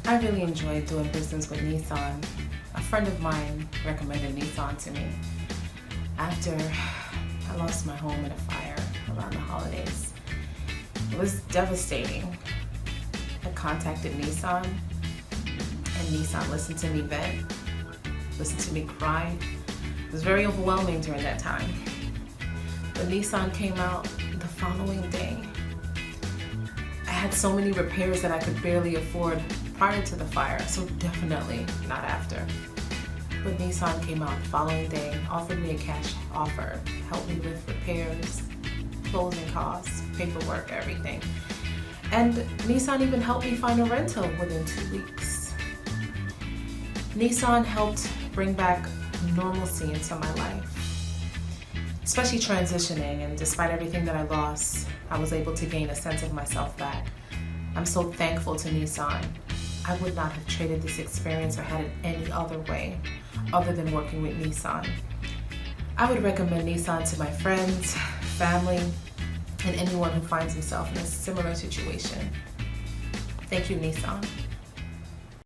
I really enjoyed doing business with Nissan. A friend of mine recommended Nissan to me after I lost my home in a fire around the holidays. It was devastating. I contacted Nissan, and Nissan listened to me vent, listened to me cry. It was very overwhelming during that time. But Nissan came out the following day. I had so many repairs that I could barely afford prior to the fire, so definitely not after. But Nissan came out the following day, offered me a cash offer, helped me with repairs, closing costs, paperwork, everything. And Nissan even helped me find a rental within 2 weeks. Nissan helped bring back normalcy into my life, especially transitioning, and despite everything that I lost, I was able to gain a sense of myself back. I'm so thankful to Nissan. I would not have traded this experience or had it any other way other than working with Nissan. I would recommend Nissan to my friends, family, and anyone who finds himself in a similar situation. Thank you, Nissan.